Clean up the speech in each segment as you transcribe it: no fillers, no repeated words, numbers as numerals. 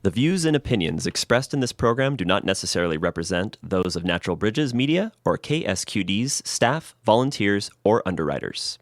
The views and opinions expressed in this program do not necessarily represent those of Natural Bridges Media or KSQD's staff, volunteers, or underwriters.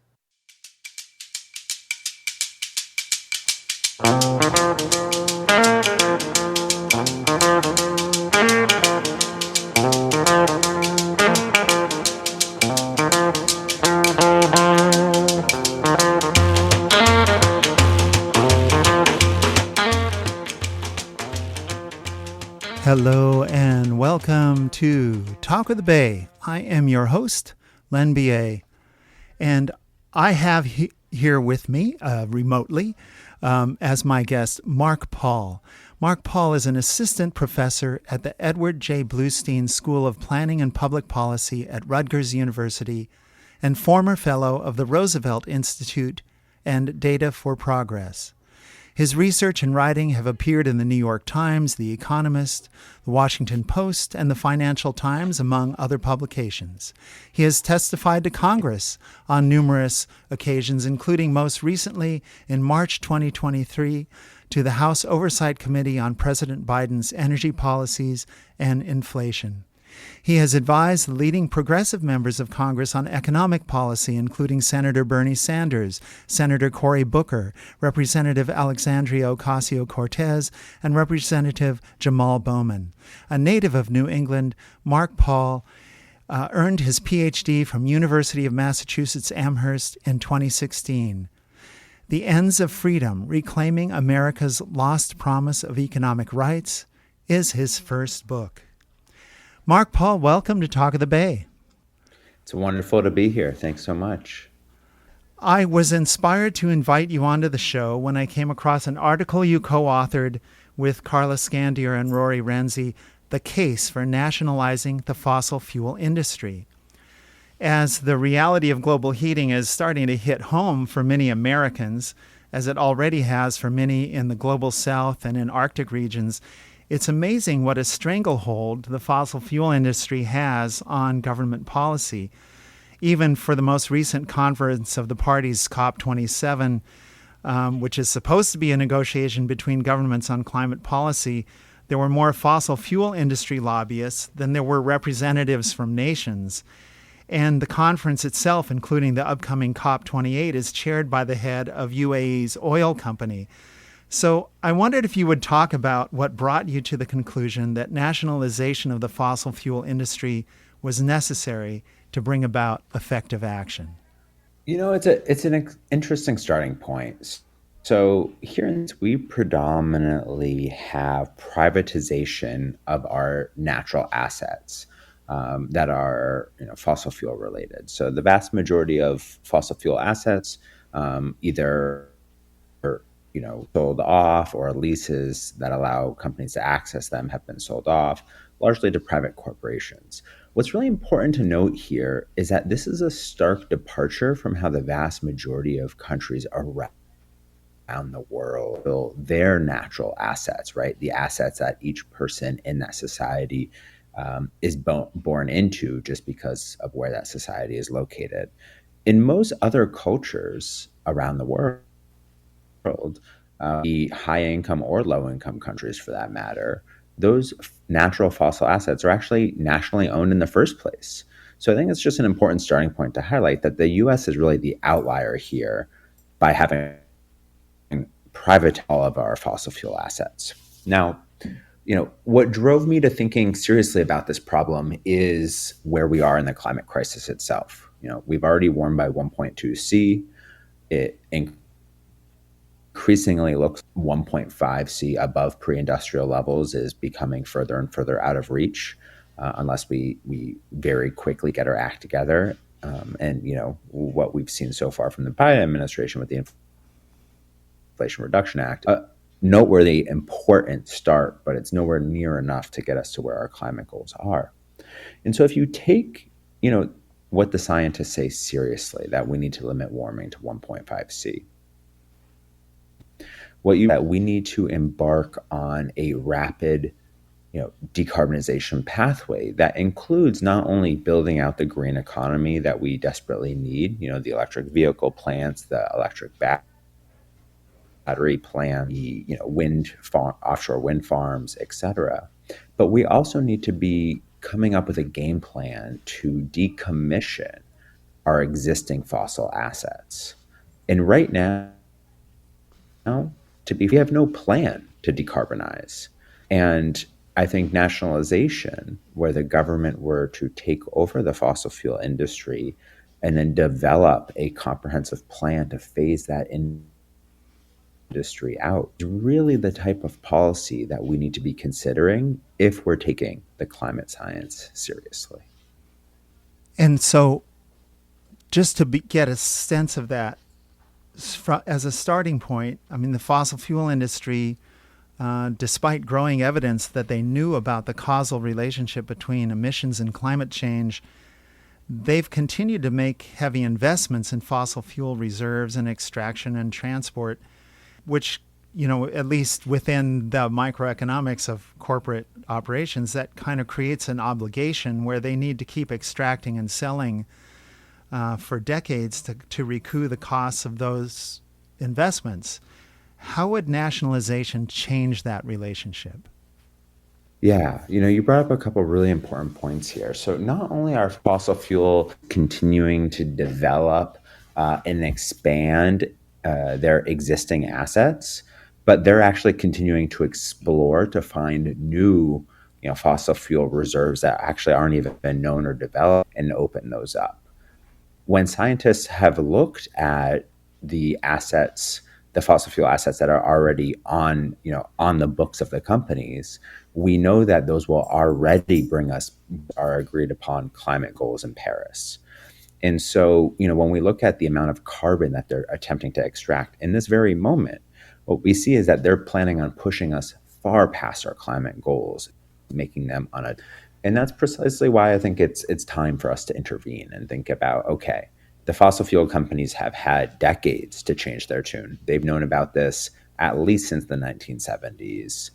Hello and welcome to Talk of the Bay. I am your host, Len B.A., and I have here with me remotely as my guest Mark Paul. Mark Paul is an assistant professor at the Edward J. Bloustein School of Planning and Public Policy at Rutgers University and former fellow of the Roosevelt Institute and Data for Progress. His research and writing have appeared in the New York Times, the Economist, the Washington Post, and the Financial Times, among other publications. He has testified to Congress on numerous occasions, including most recently in March 2023 to the House Oversight Committee on President Biden's energy policies and inflation. He has advised the leading progressive members of Congress on economic policy, including Senator Bernie Sanders, Senator Cory Booker, Representative Alexandria Ocasio-Cortez, and Representative Jamal Bowman. A native of New England, Mark Paul earned his Ph.D. from University of Massachusetts Amherst in 2016. The Ends of Freedom, Reclaiming America's Lost Promise of Economic Rights, is his first book. Mark Paul, welcome to Talk of the Bay. It's wonderful to be here. Thanks so much. I was inspired to invite you onto the show when I came across an article you co-authored with Carla Scandier and Rory Renzi, The Case for Nationalizing the Fossil Fuel Industry. As the reality of global heating is starting to hit home for many Americans, as it already has for many in the global south and in Arctic regions, it's amazing what a stranglehold the fossil fuel industry has on government policy. Even for the most recent conference of the parties, COP27, which is supposed to be a negotiation between governments on climate policy, there were more fossil fuel industry lobbyists than there were representatives from nations. And the conference itself, including the upcoming COP28, is chaired by the head of UAE's oil company. So I wondered if you would talk about what brought you to the conclusion that nationalization of the fossil fuel industry was necessary to bring about effective action. You know, it's an interesting starting point. So here we predominantly have privatization of our natural assets that are fossil fuel related. So the vast majority of fossil fuel assets either sold off, or leases that allow companies to access them have been sold off, largely to private corporations. What's really important to note here is that this is a stark departure from how the vast majority of countries around the world build their natural assets, right? The assets that each person in that society is born into just because of where that society is located. In most other cultures around the world, the high income or low income countries for that matter, those natural fossil assets are actually nationally owned in the first place. So I think it's just an important starting point to highlight that the US is really the outlier here by having private all of our fossil fuel assets. Now, what drove me to thinking seriously about this problem is where we are in the climate crisis itself. We've already warmed by 1.2 C. It increasingly looks 1.5 C above pre-industrial levels is becoming further and further out of reach unless we very quickly get our act together. And what we've seen so far from the Biden administration with the Inflation Reduction Act, noteworthy important start, but it's nowhere near enough to get us to where our climate goals are. And so if you take what the scientists say seriously, that we need to limit warming to 1.5 C, that we need to embark on a rapid, decarbonization pathway that includes not only building out the green economy that we desperately need, the electric vehicle plants, the electric battery plant, offshore wind farms, etc. But we also need to be coming up with a game plan to decommission our existing fossil assets. And right now, we have no plan to decarbonize. And I think nationalization, where the government were to take over the fossil fuel industry and then develop a comprehensive plan to phase that industry out, is really the type of policy that we need to be considering if we're taking the climate science seriously. And so, just to get a sense of that, as a starting point, I mean, the fossil fuel industry, despite growing evidence that they knew about the causal relationship between emissions and climate change, they've continued to make heavy investments in fossil fuel reserves and extraction and transport, which, at least within the microeconomics of corporate operations, that kind of creates an obligation where they need to keep extracting and selling for decades to recoup the costs of those investments. How would nationalization change that relationship? Yeah, you brought up a couple really important points here. So not only are fossil fuel continuing to develop and expand their existing assets, but they're actually continuing to explore to find new, fossil fuel reserves that actually aren't even been known or developed and open those up. When scientists have looked at the assets, the fossil fuel assets that are already on the books of the companies, we know that those will already bring us our agreed upon climate goals in Paris. And so, when we look at the amount of carbon that they're attempting to extract in this very moment, what we see is that they're planning on pushing us far past our climate goals, making them and that's precisely why I think it's time for us to intervene and think about, okay, the fossil fuel companies have had decades to change their tune. They've known about this at least since the 1970s.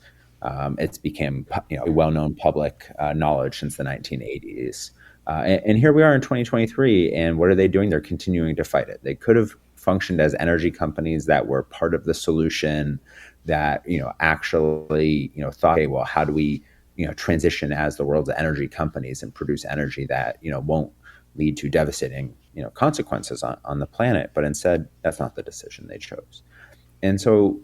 It's become well-known public knowledge since the 1980s. And here we are in 2023, and what are they doing? They're continuing to fight it. They could have functioned as energy companies that were part of the solution, that actually thought, okay, well, how do we transition as the world's energy companies and produce energy that won't lead to devastating consequences on the planet. But instead, that's not the decision they chose. And so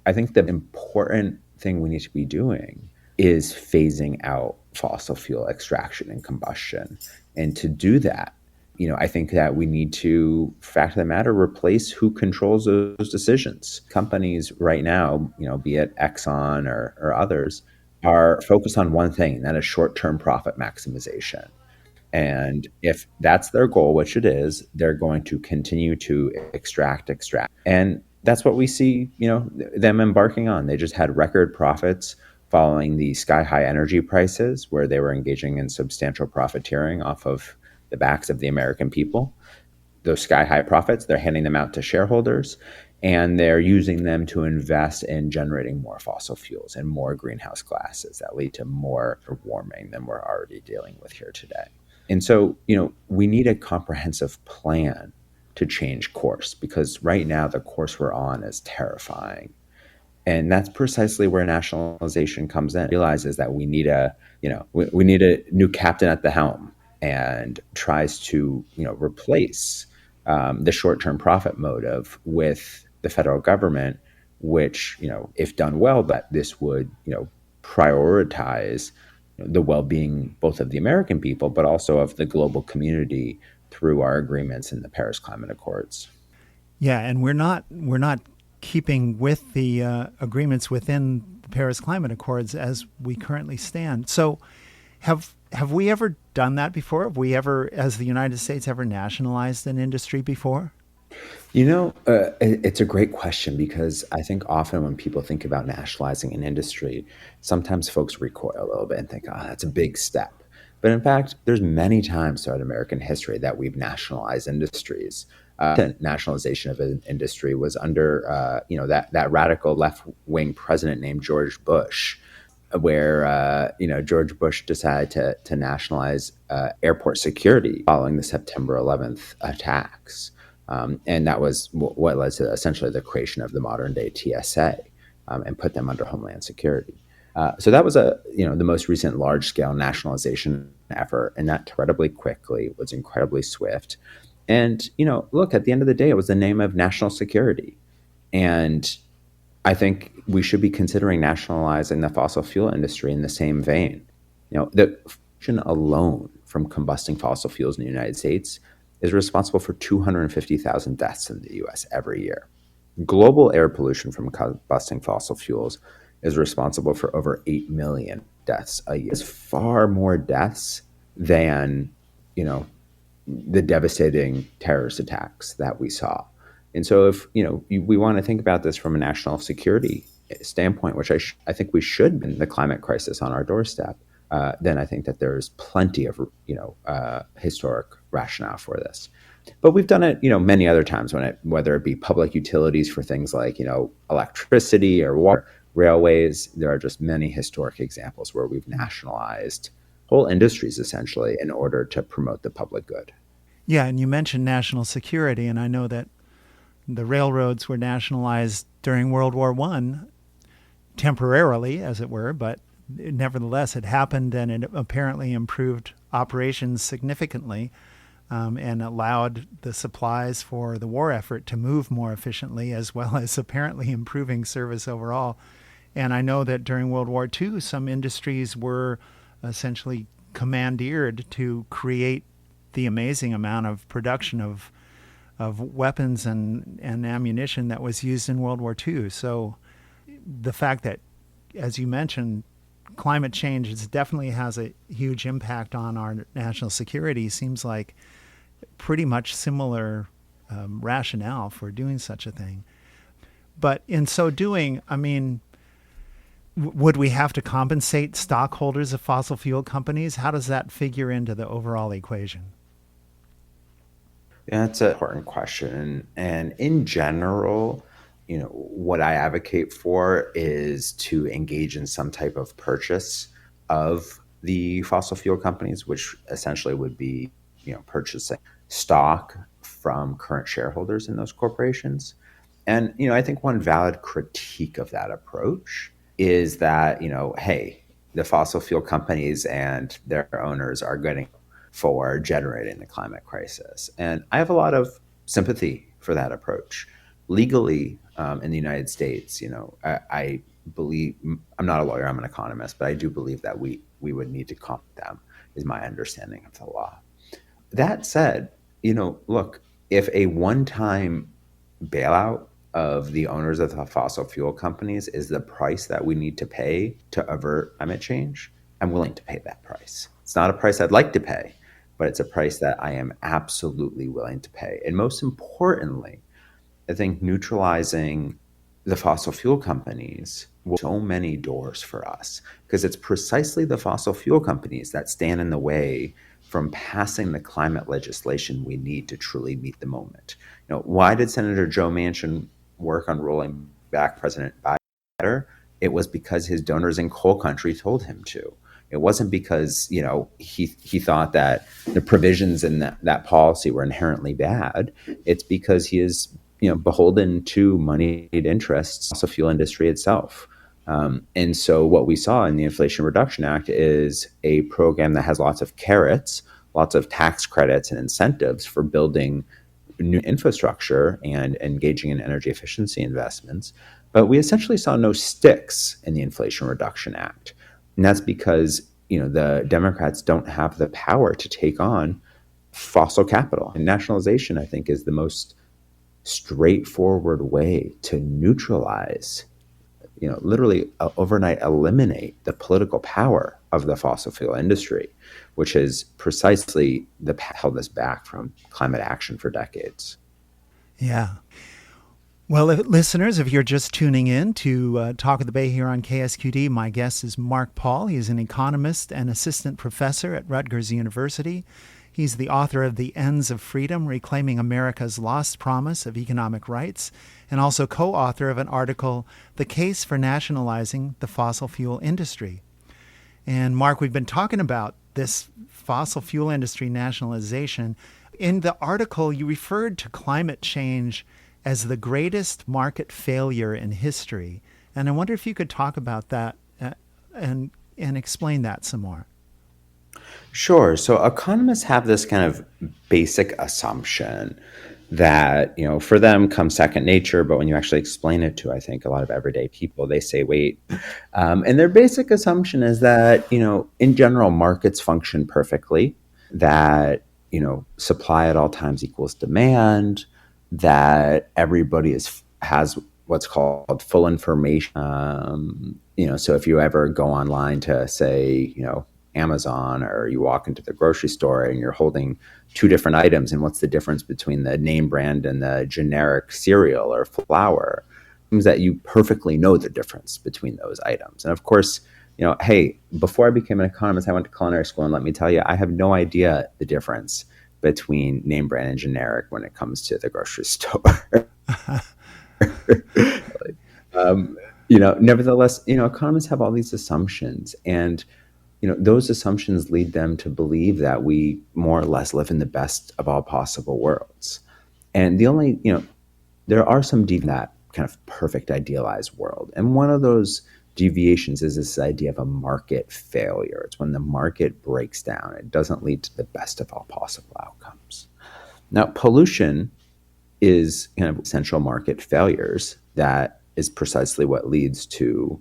I think the important thing we need to be doing is phasing out fossil fuel extraction and combustion. And to do that, I think that we need to, fact of the matter, replace who controls those decisions. Companies right now, be it Exxon or others, are focused on one thing, and that is short-term profit maximization. And if that's their goal, which it is, they're going to continue to extract. And that's what we see, them embarking on. They just had record profits following the sky-high energy prices, where they were engaging in substantial profiteering off of the backs of the American people. Those sky-high profits, they're handing them out to shareholders, and they're using them to invest in generating more fossil fuels and more greenhouse gases that lead to more warming than we're already dealing with here today. And so, we need a comprehensive plan to change course, because right now the course we're on is terrifying. And that's precisely where nationalization comes in. It realizes that we need we need a new captain at the helm, and tries to, replace the short-term profit motive with the federal government, which, if done well, that this would, prioritize the well-being both of the American people, but also of the global community through our agreements in the Paris Climate Accords. Yeah, and we're not keeping with the agreements within the Paris Climate Accords as we currently stand. So, have we ever done that before? Have we ever, as the United States, ever nationalized an industry before? It's a great question, because I think often when people think about nationalizing an industry, sometimes folks recoil a little bit and think, oh, that's a big step. But in fact, there's many times throughout American history that we've nationalized industries. The nationalization of an industry was under, that radical left-wing president named George Bush, where George Bush decided to nationalize airport security following the September 11th attacks. And that was what led to essentially the creation of the modern day TSA, and put them under Homeland Security. So that was the most recent large scale nationalization effort, and that incredibly quickly was incredibly swift. And look, at the end of the day, it was the name of national security, and I think we should be considering nationalizing the fossil fuel industry in the same vein. The pollution alone from combusting fossil fuels in the United States is responsible for 250,000 deaths in the US every year. Global air pollution from combusting fossil fuels is responsible for over 8 million deaths a year. It's far more deaths than, the devastating terrorist attacks that we saw. And so if, we want to think about this from a national security standpoint, which I think we should, in the climate crisis on our doorstep, then I think that there's plenty of, historic rationale for this. But we've done it, many other times whether it be public utilities for things like, electricity or water, railways. There are just many historic examples where we've nationalized whole industries essentially in order to promote the public good. Yeah, and you mentioned national security, and I know that the railroads were nationalized during World War I, temporarily, as it were, but nevertheless, it happened, and it apparently improved operations significantly, and allowed the supplies for the war effort to move more efficiently, as well as apparently improving service overall. And I know that during World War II, some industries were essentially commandeered to create the amazing amount of production of weapons and ammunition that was used in World War II. So the fact that, as you mentioned, climate change definitely has a huge impact on our national security seems like pretty much similar rationale for doing such a thing. But in so doing, I mean, would we have to compensate stockholders of fossil fuel companies? How does that figure into the overall equation? Yeah, that's an important question. And in general, what I advocate for is to engage in some type of purchase of the fossil fuel companies, which essentially would be, purchasing stock from current shareholders in those corporations. And, I think one valid critique of that approach is that, hey, the fossil fuel companies and their owners are getting for generating the climate crisis. And I have a lot of sympathy for that approach. Legally, in the United States, I believe, I'm not a lawyer, I'm an economist, but I do believe that we would need to compensate them, is my understanding of the law. That said, look, if a one-time bailout of the owners of the fossil fuel companies is the price that we need to pay to avert climate change, I'm willing to pay that price. It's not a price I'd like to pay, but it's a price that I am absolutely willing to pay. And most importantly, I think neutralizing the fossil fuel companies will open so many doors for us, because it's precisely the fossil fuel companies that stand in the way from passing the climate legislation we need to truly meet the moment. Why did Senator Joe Manchin work on rolling back President Biden? It was because his donors in coal country told him to. It wasn't because, he thought that the provisions in that policy were inherently bad. It's because he is, beholden to moneyed interests, fossil fuel industry itself. And so what we saw in the Inflation Reduction Act is a program that has lots of carrots, lots of tax credits and incentives for building new infrastructure and engaging in energy efficiency investments. But we essentially saw no sticks in the Inflation Reduction Act. And that's because, the Democrats don't have the power to take on fossil capital. And nationalization, I think, is the most straightforward way to neutralize, literally overnight eliminate the political power of the fossil fuel industry, which is precisely held us back from climate action for decades. Yeah. Well, listeners, if you're just tuning in to Talk of the Bay here on KSQD, my guest is Mark Paul. He's an economist and assistant professor at Rutgers University. He's the author of The Ends of Freedom, Reclaiming America's Lost Promise of Economic Rights, and also co-author of an article, The Case for Nationalizing the Fossil Fuel Industry. And Mark, we've been talking about this fossil fuel industry nationalization. In the article, you referred to climate change as the greatest market failure in history. And I wonder if you could talk about that and explain that some more. Sure. So economists have this kind of basic assumption that, for them comes second nature, but when you actually explain it to, I think, a lot of everyday people, they say, wait. And their basic assumption is that, in general, markets function perfectly, that, supply at all times equals demand, that everybody has what's called full information. So if you ever go online to say, Amazon, or you walk into the grocery store and you're holding two different items, and what's the difference between the name brand and the generic cereal or flour, it means that you perfectly know the difference between those items. And of course, hey, before I became an economist, I went to culinary school, and let me tell you, I have no idea the difference between name brand and generic when it comes to the grocery store. Nevertheless, economists have all these assumptions, and those assumptions lead them to believe that we more or less live in the best of all possible worlds. And there are some deep in that kind of perfect idealized world. And one of those deviations is this idea of a market failure. It's when the market breaks down. It doesn't lead to the best of all possible outcomes. Now, pollution is kind of essential market failures. That is precisely what leads to,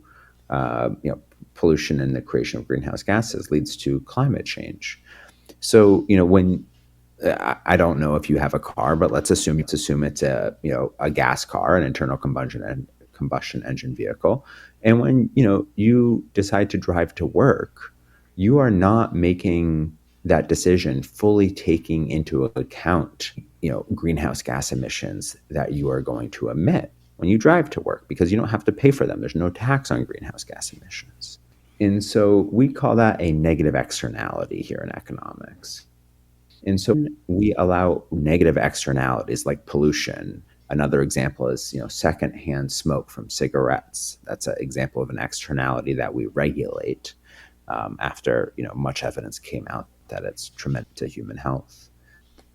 pollution and the creation of greenhouse gases leads to climate change. So, when I don't know if you have a car, but let's assume it's a gas car, an internal combustion engine vehicle. And when, you decide to drive to work, you are not making that decision fully taking into account, greenhouse gas emissions that you are going to emit when you drive to work, because you don't have to pay for them. There's no tax on greenhouse gas emissions. And so we call that a negative externality here in economics. And so we allow negative externalities like pollution. Another example is, secondhand smoke from cigarettes. That's an example of an externality that we regulate after, much evidence came out that it's tremendous to human health.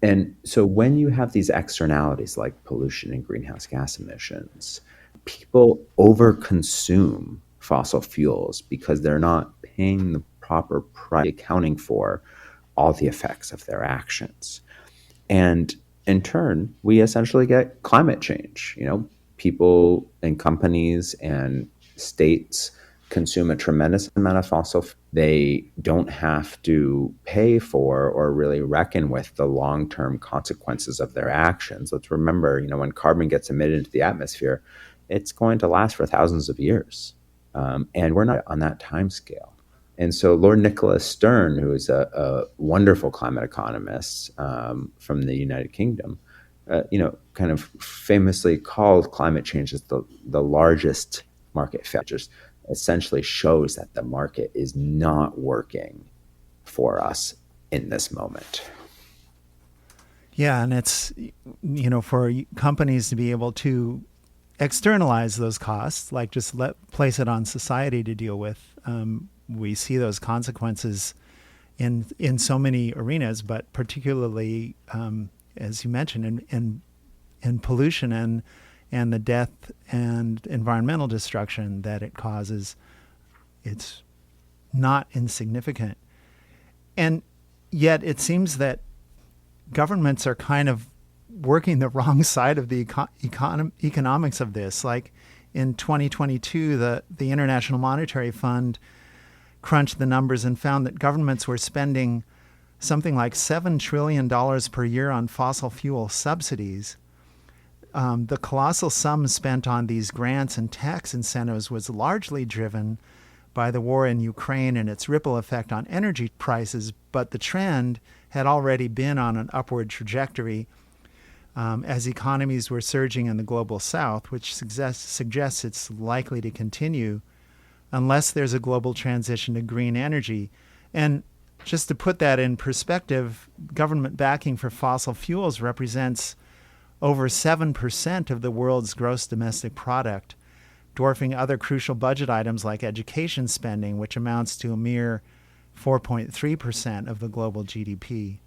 And so when you have these externalities like pollution and greenhouse gas emissions, people overconsume fossil fuels because they're not paying the proper price, accounting for all the effects of their actions. And in turn, we essentially get climate change. People and companies and states consume a tremendous amount of fossil fuels. They don't have to pay for or really reckon with the long-term consequences of their actions. Let's remember, when carbon gets emitted into the atmosphere, it's going to last for thousands of years. And we're not on that time scale. And so Lord Nicholas Stern, who is a wonderful climate economist from the United Kingdom, kind of famously called climate change as the largest market failure. Just essentially shows that the market is not working for us in this moment. Yeah, and it's, for companies to be able to externalize those costs, like just place it on society to deal with. We see those consequences in so many arenas, but particularly, as you mentioned, in pollution and the death and environmental destruction that it causes. It's not insignificant. And yet it seems that governments are kind of working the wrong side of the economics of this. Like in 2022, the International Monetary Fund crunched the numbers and found that governments were spending something like $7 trillion per year on fossil fuel subsidies. The colossal sum spent on these grants and tax incentives was largely driven by the war in Ukraine and its ripple effect on energy prices, but the trend had already been on an upward trajectory as economies were surging in the global south, which suggests it's likely to continue unless there's a global transition to green energy. And just to put that in perspective, government backing for fossil fuels represents over 7% of the world's gross domestic product, dwarfing other crucial budget items like education spending, which amounts to a mere 4.3% of the global GDP.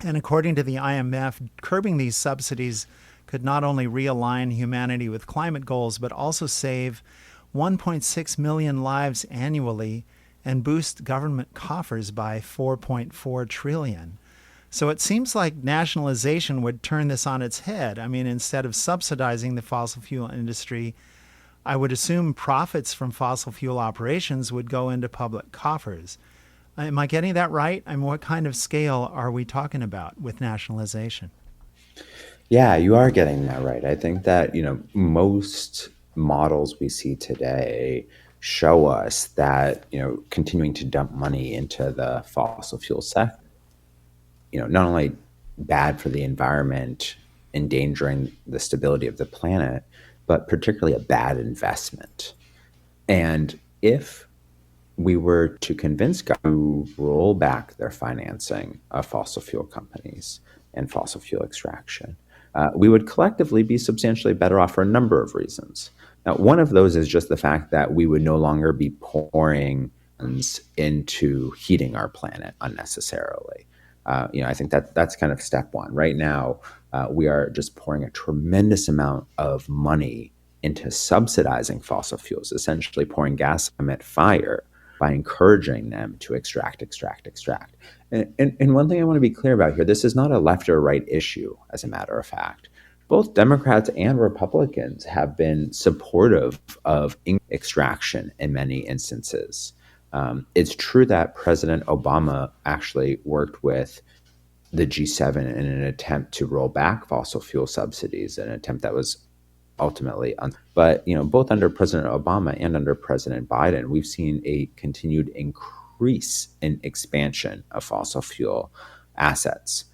And according to the IMF, curbing these subsidies could not only realign humanity with climate goals, but also save 1.6 million lives annually and boost government coffers by 4.4 trillion. So it seems like nationalization would turn this on its head. I mean, instead of subsidizing the fossil fuel industry, I would assume profits from fossil fuel operations would go into public coffers. Am I getting that right? I mean, what kind of scale are we talking about with nationalization? Yeah, you are getting that right. I think that, most models we see today show us that, continuing to dump money into the fossil fuel sector, not only bad for the environment, endangering the stability of the planet, but particularly a bad investment. And if we were to convince governments to roll back their financing of fossil fuel companies and fossil fuel extraction, we would collectively be substantially better off for a number of reasons. Now, one of those is just the fact that we would no longer be pouring funds into heating our planet unnecessarily. I think that's kind of step one. Right now, we are just pouring a tremendous amount of money into subsidizing fossil fuels, essentially pouring gas at fire by encouraging them to extract. And one thing I want to be clear about here, this is not a left or right issue, as a matter of fact. Both Democrats and Republicans have been supportive of extraction in many instances. It's true that President Obama actually worked with the G7 in an attempt to roll back fossil fuel subsidies, an attempt that was ultimately but both under President Obama and under President Biden, we've seen a continued increase in expansion of fossil fuel assets.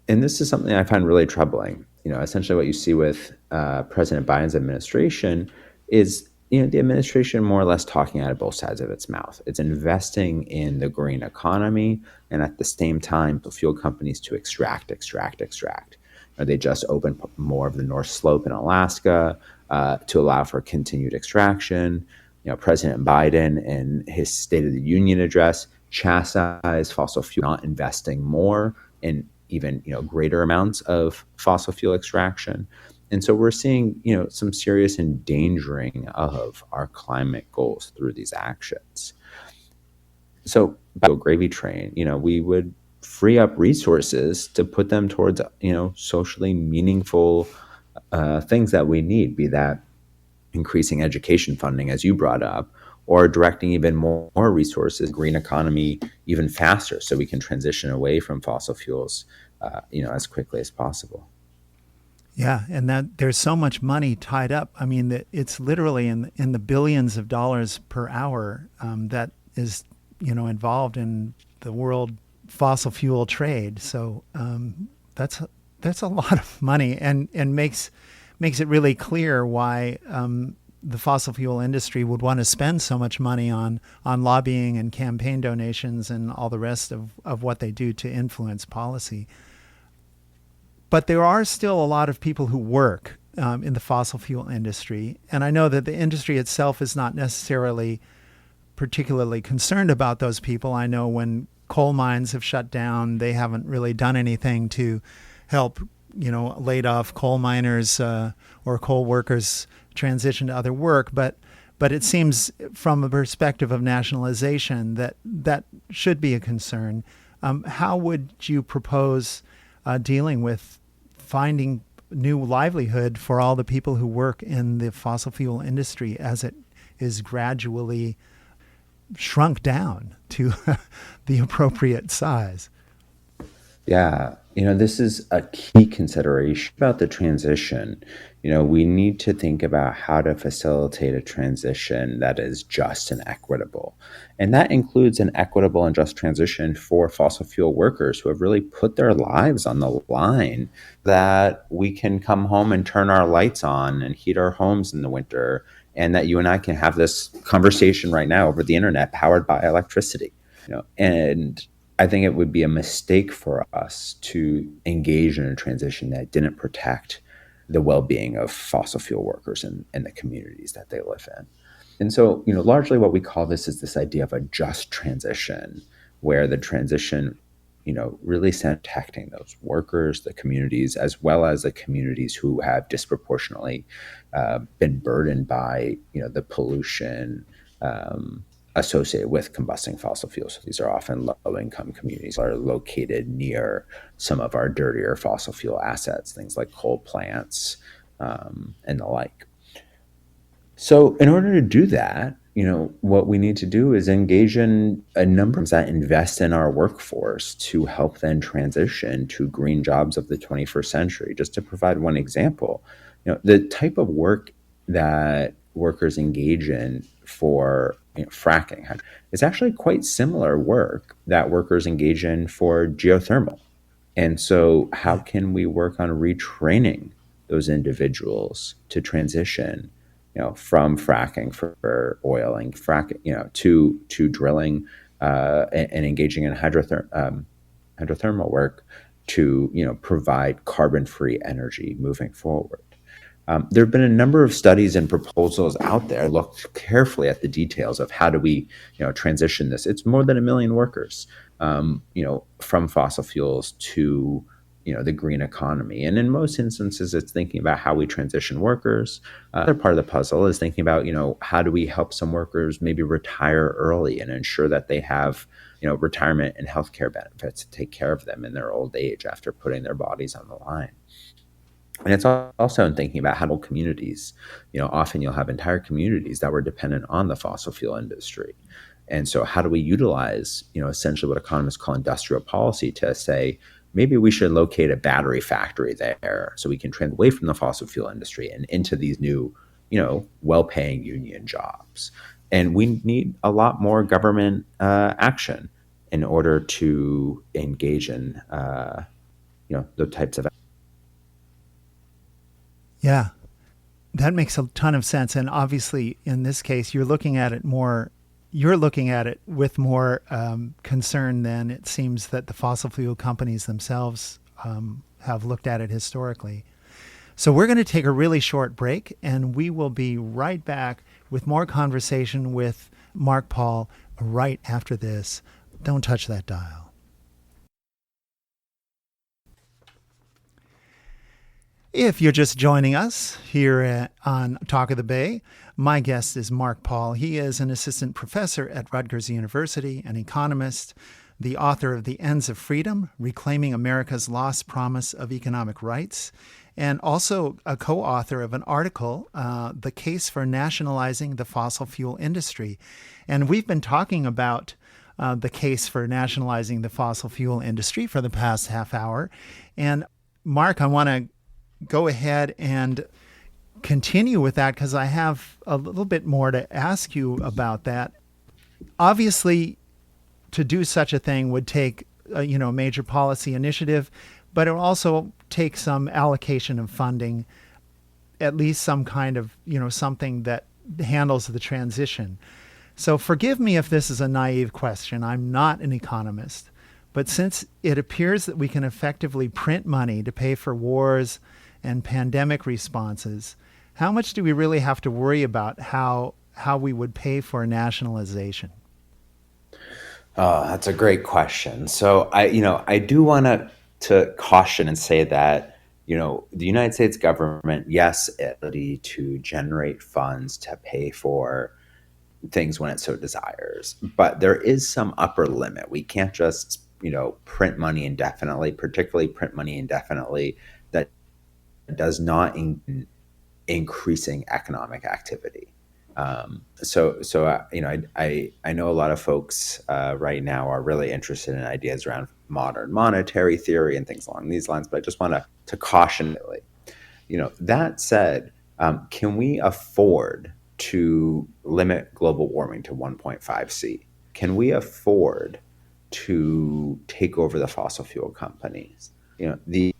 And this is something I find really troubling. Essentially what you see with President Biden's administration is, the administration more or less talking out of both sides of its mouth. It's investing in the green economy and at the same time, the fuel companies to extract. They just opened more of the North Slope in Alaska to allow for continued extraction. President Biden, in his State of the Union address, chastised fossil fuel not investing more in even greater amounts of fossil fuel extraction. And so we're seeing some serious endangering of our climate goals through these actions. So by a gravy train, we would free up resources to put them towards socially meaningful things that we need, be that increasing education funding, as you brought up, or directing even more resources, green economy, even faster, so we can transition away from fossil fuels, as quickly as possible. Yeah, and that there's so much money tied up. I mean, that it's literally in the billions of dollars per hour that is involved in the world fossil fuel trade. So that's a lot of money, and makes it really clear why the fossil fuel industry would want to spend so much money on lobbying and campaign donations and all the rest of what they do to influence policy. But there are still a lot of people who work in the fossil fuel industry. And I know that the industry itself is not necessarily particularly concerned about those people. I know when coal mines have shut down, they haven't really done anything to help, laid off coal miners or coal workers transition to other work. But it seems from a perspective of nationalization that should be a concern. How would you propose dealing with finding new livelihood for all the people who work in the fossil fuel industry as it is gradually shrunk down to the appropriate size? Yeah, this is a key consideration about the transition. We need to think about how to facilitate a transition that is just and equitable. And that includes an equitable and just transition for fossil fuel workers who have really put their lives on the line, that we can come home and turn our lights on and heat our homes in the winter, and that you and I can have this conversation right now over the internet powered by electricity. And I think it would be a mistake for us to engage in a transition that didn't protect the well-being of fossil fuel workers and the communities that they live in. And so, largely what we call this is this idea of a just transition, where the transition, really protecting those workers, the communities, as well as the communities who have disproportionately been burdened by, the pollution associated with combusting fossil fuels. So these are often low-income communities that are located near some of our dirtier fossil fuel assets, things like coal plants and the like. So in order to do that, what we need to do is engage in a number of that invest in our workforce to help then transition to green jobs of the 21st century. Just to provide one example, the type of work that workers engage in for fracking is actually quite similar work that workers engage in for geothermal. And so, how Yeah. can we work on retraining those individuals to transition, from fracking for oiling, fracking, to drilling and engaging in hydrothermal work to, provide carbon-free energy moving forward. There have been a number of studies and proposals out there. Looked carefully at the details of how do we, transition this. It's more than 1 million workers, from fossil fuels to, the green economy. And in most instances, it's thinking about how we transition workers. Other part of the puzzle is thinking about, how do we help some workers maybe retire early and ensure that they have, retirement and healthcare benefits to take care of them in their old age after putting their bodies on the line. And it's also in thinking about how communities, often you'll have entire communities that were dependent on the fossil fuel industry. And so how do we utilize, essentially what economists call industrial policy to say, maybe we should locate a battery factory there so we can trend away from the fossil fuel industry and into these new, well-paying union jobs. And we need a lot more government action in order to engage in, the types of. Yeah. That makes a ton of sense. And obviously, in this case, you're looking at it with more concern than it seems that the fossil fuel companies themselves have looked at it historically. So we're going to take a really short break, and we will be right back with more conversation with Mark Paul right after this. Don't touch that dial. If you're just joining us here on Talk of the Bay, my guest is Mark Paul. He is an assistant professor at Rutgers University, an economist, the author of The Ends of Freedom, Reclaiming America's Lost Promise of Economic Rights, and also a co-author of an article, The Case for Nationalizing the Fossil Fuel Industry. And we've been talking about the case for nationalizing the fossil fuel industry for the past half hour. And Mark, I want to go ahead and continue with that because I have a little bit more to ask you about that. Obviously, to do such a thing would take a major policy initiative, but it will also take some allocation of funding, at least some kind of something that handles the transition. So forgive me if this is a naive question. I'm not an economist, but since it appears that we can effectively print money to pay for wars and pandemic responses, how much do we really have to worry about how we would pay for nationalization? Oh, that's a great question. So I do want to caution and say that, the United States government, yes, ability to generate funds to pay for things when it so desires, but there is some upper limit. We can't just, print money indefinitely, particularly print money indefinitely that does not increasing economic activity. I know a lot of folks right now are really interested in ideas around modern monetary theory and things along these lines, but I just want to caution it. That said, can we afford to limit global warming to 1.5 C? Can we afford to take over the fossil fuel companies? The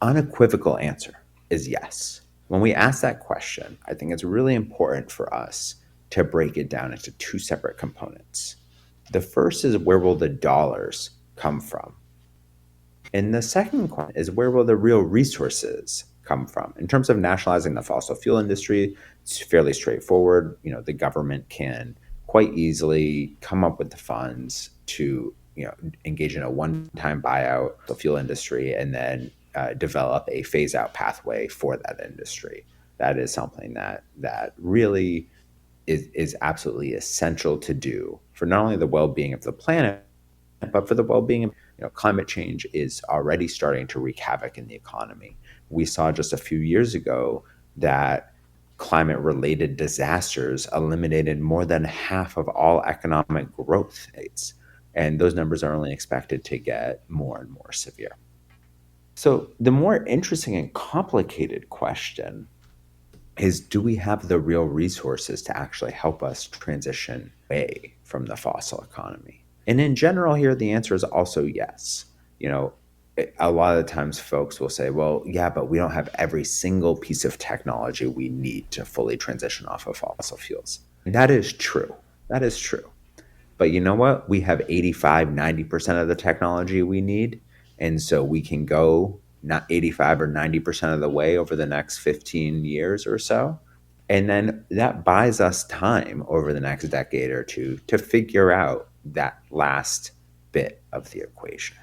unequivocal answer is yes. When we ask that question, I think it's really important for us to break it down into two separate components. The first is, where will the dollars come from? And the second question is, where will the real resources come from? In terms of nationalizing the fossil fuel industry, it's fairly straightforward. The government can quite easily come up with the funds to engage in a one-time buyout of the fuel industry and then develop a phase-out pathway for that industry. That is something that really is absolutely essential to do for not only the well-being of the planet, but for the well-being of climate change is already starting to wreak havoc in the economy. We saw just a few years ago that climate-related disasters eliminated more than half of all economic growth rates, and those numbers are only expected to get more and more severe. So the more interesting and complicated question is, do we have the real resources to actually help us transition away from the fossil economy? And in general here, the answer is also yes. A lot of the times folks will say, well, yeah, but we don't have every single piece of technology we need to fully transition off of fossil fuels. And that is true. That is true. But you know what? We have 85, 90% of the technology we need. And so we can go not 85 or 90% of the way over the next 15 years or so. And then that buys us time over the next decade or two to figure out that last bit of the equation.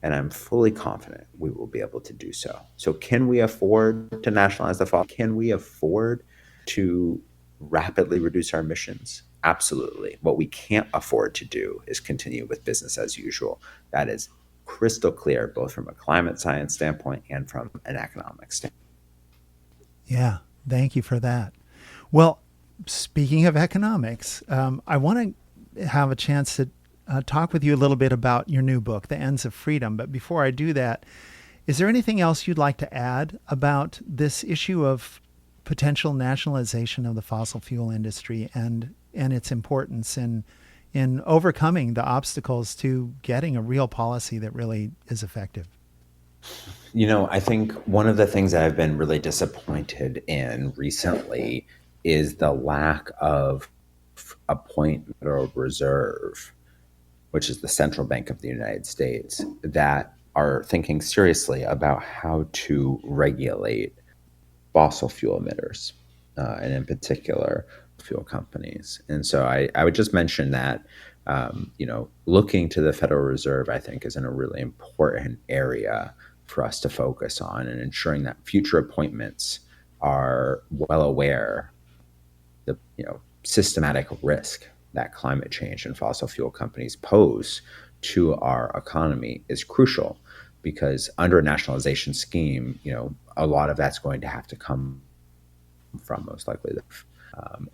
And I'm fully confident we will be able to do so. So can we afford to nationalize the fossil? Can we afford to rapidly reduce our emissions? Absolutely. What we can't afford to do is continue with business as usual. That is crystal clear, both from a climate science standpoint and from an economic standpoint. Yeah, thank you for that. Well, speaking of economics, I want to have a chance to talk with you a little bit about your new book, The Ends of Freedom. But before I do that, is there anything else you'd like to add about this issue of potential nationalization of the fossil fuel industry and its importance in overcoming the obstacles to getting a real policy that really is effective? I think one of the things that I've been really disappointed in recently is the lack of a point Federal Reserve, which is the central bank of the United States, that are thinking seriously about how to regulate fossil fuel emitters, and in particular, fuel companies. And so I would just mention that, looking to the Federal Reserve, I think, is in a really important area for us to focus on, and ensuring that future appointments are well aware the systematic risk that climate change and fossil fuel companies pose to our economy is crucial, because under a nationalization scheme, a lot of that's going to have to come from most likely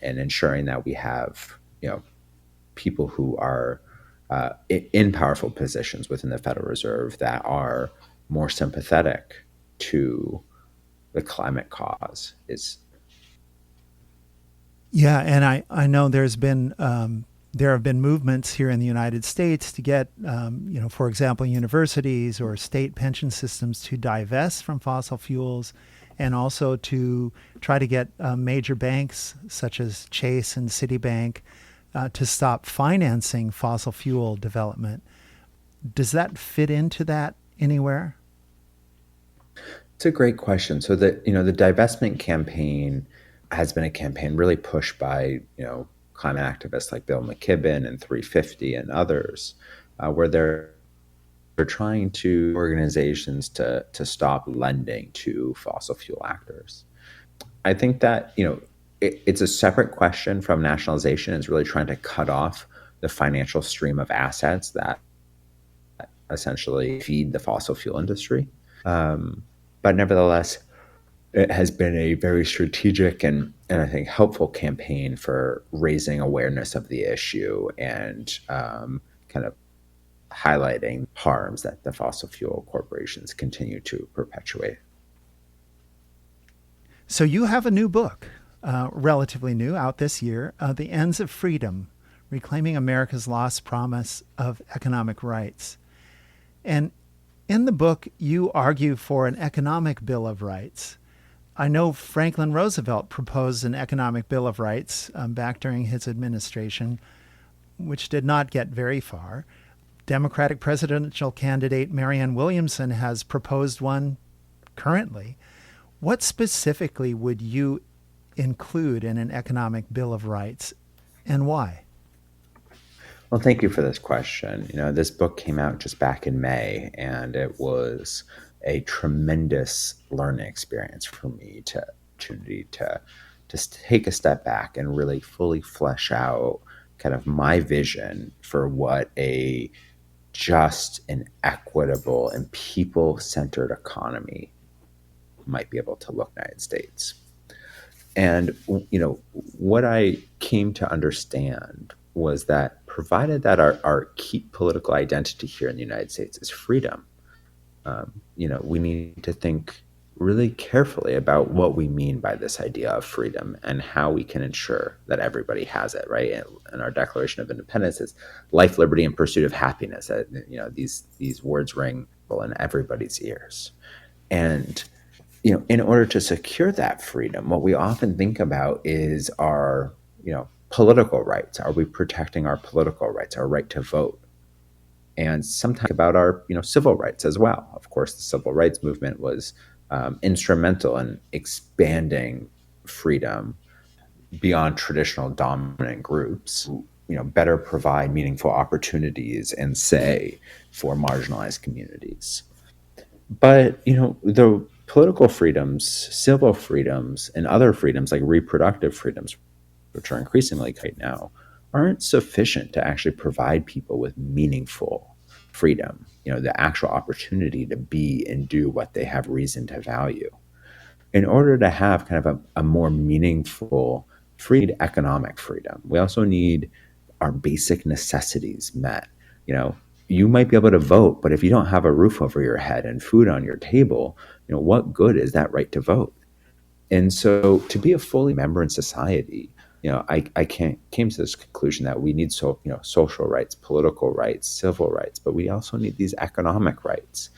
and ensuring that we have people who are in powerful positions within the Federal Reserve that are more sympathetic to the climate cause is. Yeah, and I know there have been movements here in the United States to get, for example, universities or state pension systems to divest from fossil fuels, and also to try to get major banks such as Chase and Citibank to stop financing fossil fuel development. Does that fit into that anywhere? It's a great question. So the divestment campaign has been a campaign really pushed by climate activists like Bill McKibben and 350 and others, where they're trying to organizations to stop lending to fossil fuel actors. I think that it's a separate question from nationalization. It's really trying to cut off the financial stream of assets that essentially feed the fossil fuel industry. But nevertheless, it has been a very strategic and I think helpful campaign for raising awareness of the issue and kind of highlighting harms that the fossil fuel corporations continue to perpetuate. So you have a new book, relatively new, out this year, The Ends of Freedom, Reclaiming America's Lost Promise of Economic Rights. And in the book, you argue for an economic Bill of Rights. I know Franklin Roosevelt proposed an economic Bill of Rights back during his administration, which did not get very far. Democratic presidential candidate Marianne Williamson has proposed one currently. What specifically would you include in an economic Bill of Rights, and why? Well, thank you for this question. This book came out just back in May, and it was a tremendous learning experience for me to opportunity to just take a step back and really fully flesh out kind of my vision for what a just and equitable and people-centered economy might be able to look in the United States. And what I came to understand was that provided that our key political identity here in the United States is freedom, we need to think really carefully about what we mean by this idea of freedom and how we can ensure that everybody has it, right? And our Declaration of Independence is life, liberty, and pursuit of happiness. These words ring in everybody's ears. And in order to secure that freedom, what we often think about is our, political rights. Are we protecting our political rights, our right to vote? And sometimes about our, civil rights as well. Of course, the civil rights movement was instrumental in expanding freedom beyond traditional dominant groups, better provide meaningful opportunities and say for marginalized communities. But, the political freedoms, civil freedoms, and other freedoms like reproductive freedoms, which are increasingly right now, aren't sufficient to actually provide people with meaningful freedom, the actual opportunity to be and do what they have reason to value. In order to have kind of a more meaningful, freed economic freedom, we also need our basic necessities met. You might be able to vote, but if you don't have a roof over your head and food on your table, what good is that right to vote? And so to be a fully member in society, came to this conclusion that we need social rights, political rights, civil rights, but we also need these economic rights.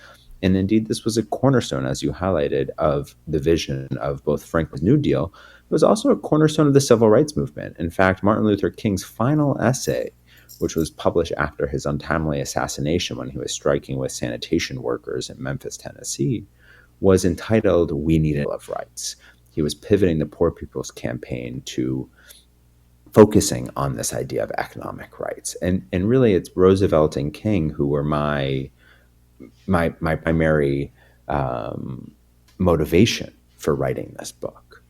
And indeed, this was a cornerstone, as you highlighted, of the vision of both Franklin's New Deal. It was also a cornerstone of the civil rights movement. In fact, Martin Luther King's final essay, which was published after his untimely assassination when he was striking with sanitation workers in Memphis, Tennessee, was entitled "We Need a Bill of Rights." He was pivoting the Poor People's Campaign to focusing on this idea of economic rights. And really, it's Roosevelt and King who were my primary motivation for writing this book.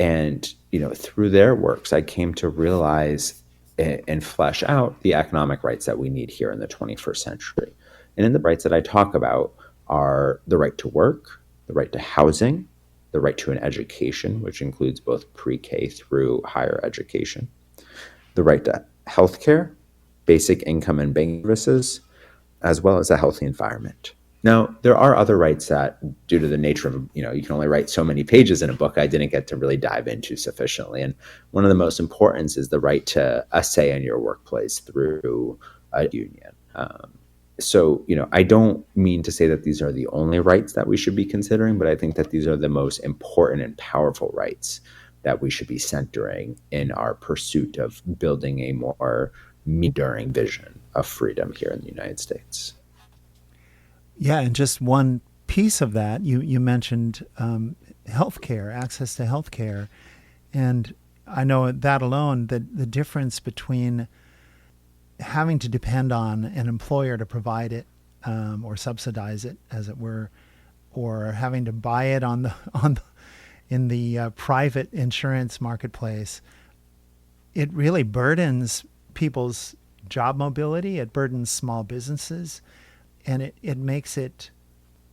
And through their works, I came to realize and flesh out the economic rights that we need here in the 21st century. And in the rights that I talk about are the right to work, the right to housing, the right to an education, which includes both pre-K through higher education, the right to healthcare, basic income and banking services, as well as a healthy environment. Now, there are other rights that, due to the nature of, you can only write so many pages in a book, I didn't get to really dive into sufficiently. And one of the most important is the right to a say in your workplace through a union. So, I don't mean to say that these are the only rights that we should be considering, but I think that these are the most important and powerful rights that we should be centering in our pursuit of building a more enduring vision of freedom here in the United States. Yeah, and just one piece of that, you mentioned healthcare, access to healthcare, and I know that alone, the difference between having to depend on an employer to provide it or subsidize it, as it were, or having to buy it in the private insurance marketplace, it really burdens people's job mobility. It burdens small businesses, and it makes it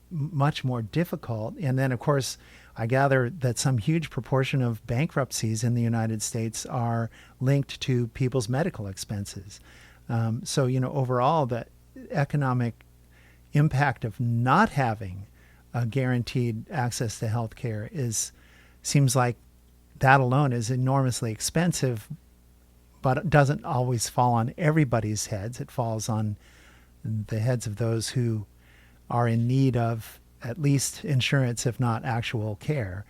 much more difficult. And then, of course, I gather that some huge proportion of bankruptcies in the United States are linked to people's medical expenses. So, overall, the economic impact of not having a guaranteed access to health care seems like that alone is enormously expensive, but it doesn't always fall on everybody's heads. It falls on the heads of those who are in need of at least insurance, if not actual care.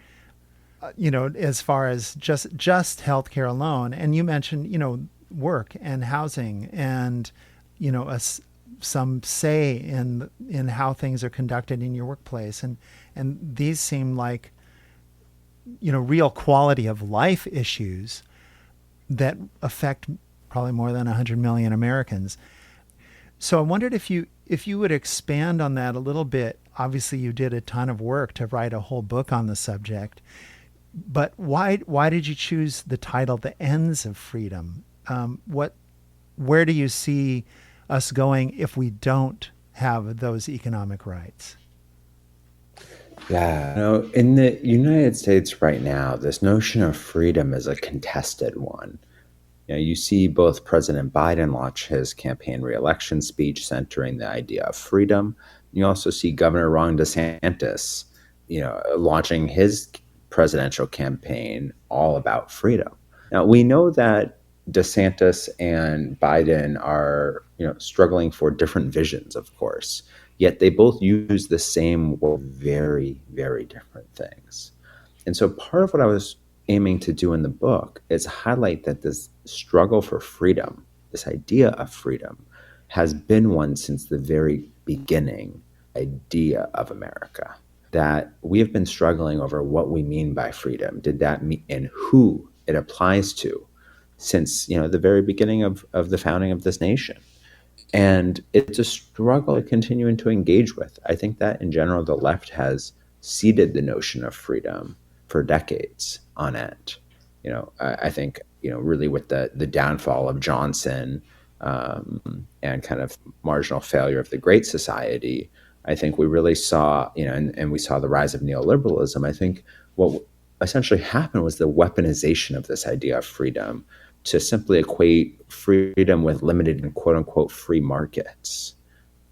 As far as just health care alone, and you mentioned, work and housing and, some say in how things are conducted in your workplace. And these seem like, real quality of life issues that affect probably more than 100 million Americans. So I wondered if you would expand on that a little bit. Obviously, you did a ton of work to write a whole book on the subject, but why did you choose the title "The Ends of Freedom"? What where do you see us going if we don't have those economic rights? Yeah. In the United States right now, this notion of freedom is a contested one. You see both President Biden launch his campaign reelection speech centering the idea of freedom. You also see Governor Ron DeSantis, launching his presidential campaign all about freedom. Now, we know that DeSantis and Biden are, struggling for different visions, of course, yet they both use the same word, very, very different things. And so part of what I was aiming to do in the book is highlight that this struggle for freedom, this idea of freedom, has been one since the very beginning idea of America. That we have been struggling over what we mean by freedom. Did that mean and who it applies to since the very beginning of the founding of this nation. And it's a struggle continuing to engage with. I think that in general, the left has ceded the notion of freedom for decades on end. I think, really with the downfall of Johnson and kind of marginal failure of the Great Society, I think we really saw, and we saw the rise of neoliberalism. I think what essentially happened was the weaponization of this idea of freedom to simply equate freedom with limited and quote unquote free markets.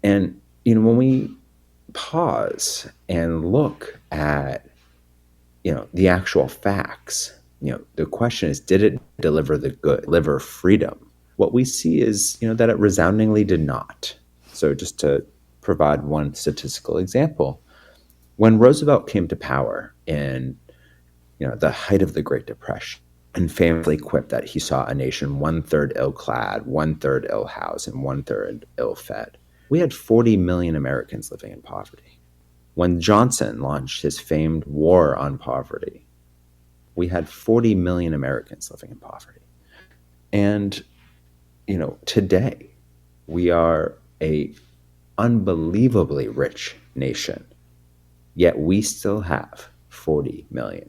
And, when we pause and look at, the actual facts, the question is, did it deliver the good, deliver freedom? What we see is, that it resoundingly did not. So just to provide one statistical example, when Roosevelt came to power in, the height of the Great Depression, and famously quipped that he saw a nation one-third ill-clad, one-third ill-housed, and one-third ill-fed. We had 40 million Americans living in poverty. When Johnson launched his famed war on poverty, we had 40 million Americans living in poverty. And, today we are a unbelievably rich nation, yet we still have 40 million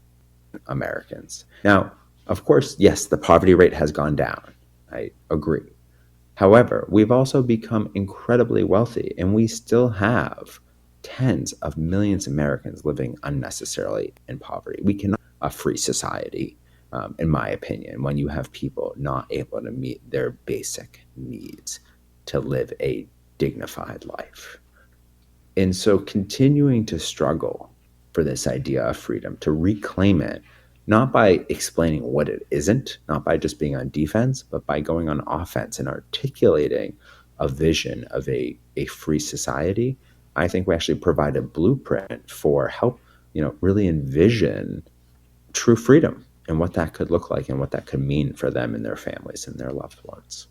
Americans. Now, of course, yes, the poverty rate has gone down. I agree. However, we've also become incredibly wealthy, and we still have tens of millions of Americans living unnecessarily in poverty. We cannot have a free society, in my opinion, when you have people not able to meet their basic needs to live a dignified life. And so continuing to struggle for this idea of freedom, to reclaim it, not by explaining what it isn't, not by just being on defense, but by going on offense and articulating a vision of a free society. I think we actually provide a blueprint for help, really envision true freedom and what that could look like and what that could mean for them and their families and their loved ones.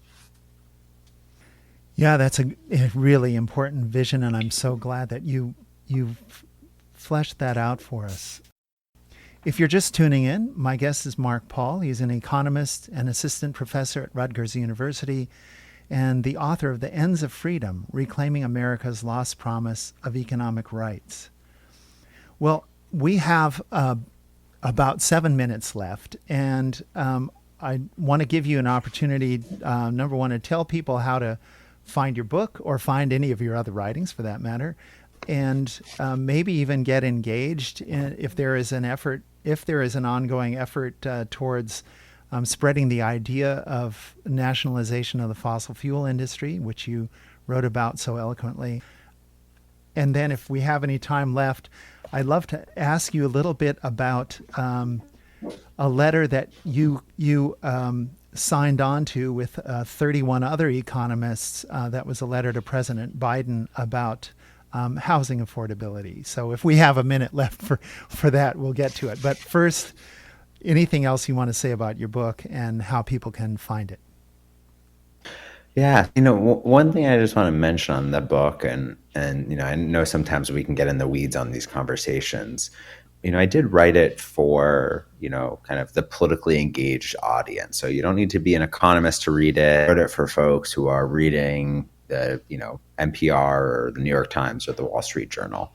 Yeah, that's a really important vision, and I'm so glad that you fleshed that out for us. If you're just tuning in, my guest is Mark Paul. He's an economist and assistant professor at Rutgers University and the author of The Ends of Freedom, Reclaiming America's Lost Promise of Economic Rights. Well, we have about 7 minutes left, and I want to give you an opportunity, number one, to tell people how to find your book or find any of your other writings for that matter, and maybe even get engaged if there is an ongoing effort towards spreading the idea of nationalization of the fossil fuel industry, which you wrote about so eloquently. And then if we have any time left, I'd love to ask you a little bit about a letter that you signed on to with 31 other economists. That was a letter to President Biden about housing affordability. So if we have a minute left for that, we'll get to it. But first, anything else you want to say about your book and how people can find it? Yeah, one thing I just want to mention on the book, and I know sometimes we can get in the weeds on these conversations, I did write it for, kind of the politically engaged audience. So you don't need to be an economist to read it. I wrote it for folks who are reading the, NPR or the New York Times or the Wall Street Journal.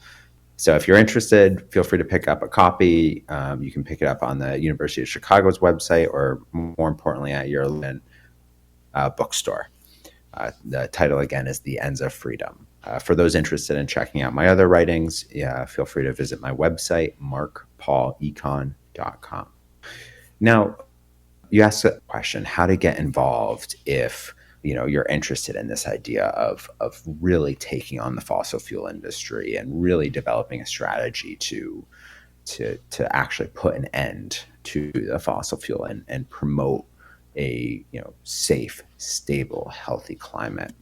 So if you're interested, feel free to pick up a copy. You can pick it up on the University of Chicago's website, or more importantly, at your bookstore. The title again is The Ends of Freedom. For those interested in checking out my other writings, feel free to visit my website, markpaulecon.com. Now, you asked a question, how to get involved if you're interested in this idea of really taking on the fossil fuel industry and really developing a strategy to actually put an end to the fossil fuel and promote a safe, stable, healthy climate.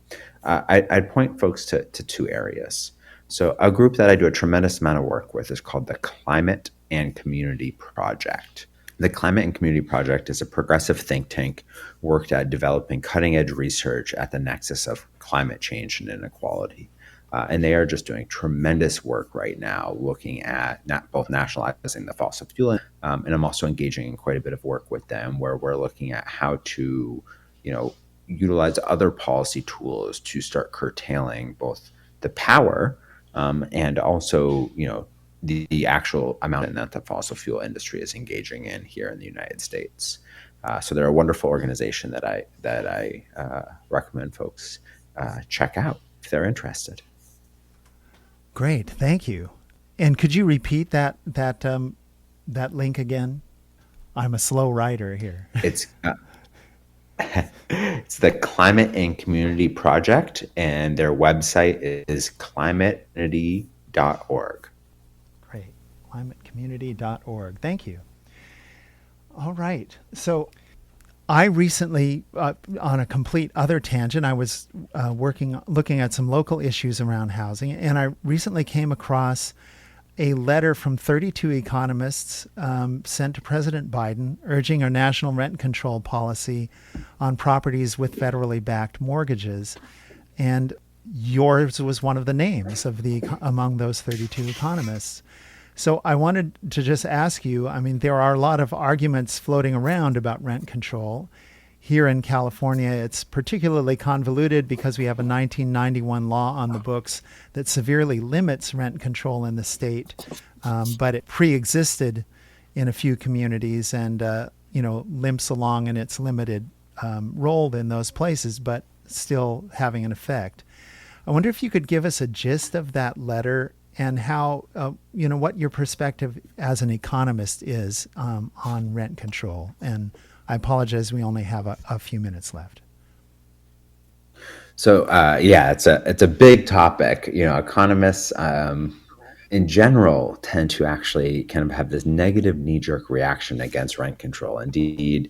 I'd point folks to two areas. So a group that I do a tremendous amount of work with is called the Climate and Community Project. The Climate and Community Project is a progressive think tank worked at developing cutting-edge research at the nexus of climate change and inequality. And they are just doing tremendous work right now looking at both nationalizing the fossil fuel, and I'm also engaging in quite a bit of work with them where we're looking at how to, utilize other policy tools to start curtailing both the power and also, the actual amount that the fossil fuel industry is engaging in here in the United States. So they're a wonderful organization that I recommend folks check out if they're interested. Great, thank you. And could you repeat that link again? I'm a slow writer here. It's it's the Climate and Community Project, and their website is climatecommunity.org. Great, climatecommunity.org. Thank you. All right, so I recently, on a complete other tangent, I was looking at some local issues around housing, and I recently came across a letter from 32 economists sent to President Biden urging a national rent control policy on properties with federally backed mortgages. And yours was one of the names among those 32 economists. So I wanted to just ask you, there are a lot of arguments floating around about rent control. Here in California, it's particularly convoluted because we have a 1991 law on the books that severely limits rent control in the state, but it pre-existed in a few communities and limps along in its limited role in those places, but still having an effect. I wonder if you could give us a gist of that letter and how, what your perspective as an economist is on rent control. And I apologize, we only have a few minutes left. So it's a big topic. Economists in general tend to actually kind of have this negative knee-jerk reaction against rent control. Indeed,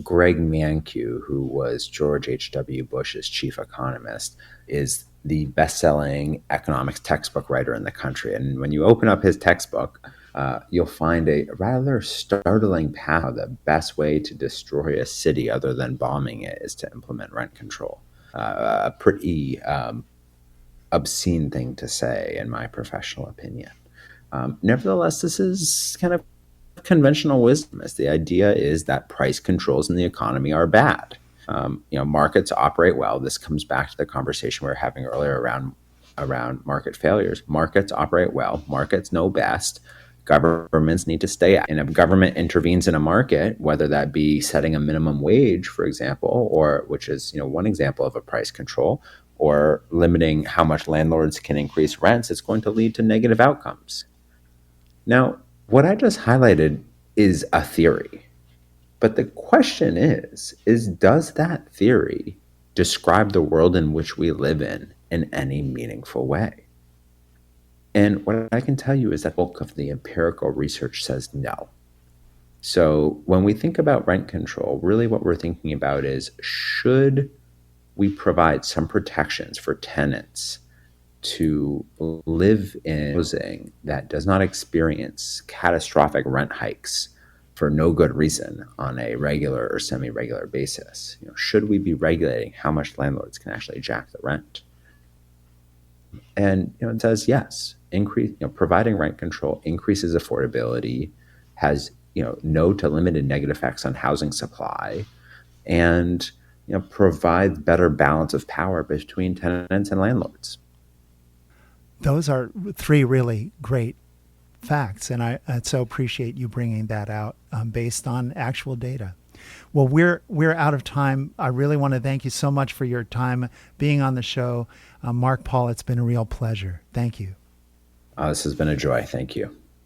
Greg Mankiw, who was George H.W. Bush's chief economist, is the best-selling economics textbook writer in the country. And when you open up his textbook, you'll find a rather startling path. The best way to destroy a city other than bombing it is to implement rent control. A pretty obscene thing to say, in my professional opinion. Nevertheless, this is kind of conventional wisdom. As the idea is that price controls in the economy are bad. Markets operate well. This comes back to the conversation we were having earlier around market failures. Markets operate well. Markets know best. Governments need to stay out. And if government intervenes in a market, whether that be setting a minimum wage, for example, or which is one example of a price control, or limiting how much landlords can increase rents, it's going to lead to negative outcomes. Now, what I just highlighted is a theory. But the question is does that theory describe the world in which we live in any meaningful way? And what I can tell you is that the bulk of the empirical research says no. So when we think about rent control, really what we're thinking about is, should we provide some protections for tenants to live in housing that does not experience catastrophic rent hikes for no good reason on a regular or semi-regular basis? Should we be regulating how much landlords can actually jack the rent? And it says yes, providing rent control increases affordability, has no to limited negative effects on housing supply, and provides better balance of power between tenants and landlords. Those are three really great facts, and I so appreciate you bringing that out based on actual data. Well, we're out of time. I really want to thank you so much for your time being on the show, Mark Paul. It's been a real pleasure. Thank you. This has been a joy. Thank you.